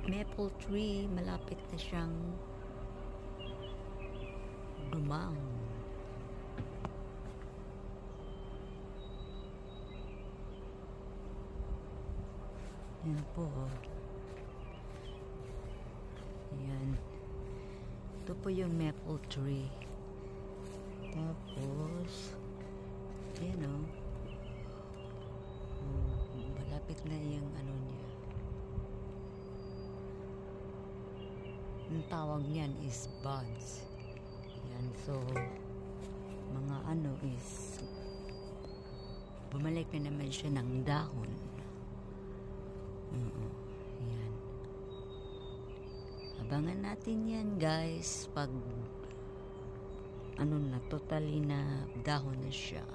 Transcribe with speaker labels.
Speaker 1: maple tree, malapit na siyang dumang. Yan po. Yan. Ito po yung maple tree. Tapos, yan o. Malapit na yung ano niya. Ang tawag niyan is buds. Yan. So, mga ano is bumalik na naman siya ng dahon. Yan. Abangan natin yan, guys, pag ano na, totally na dahon na siya.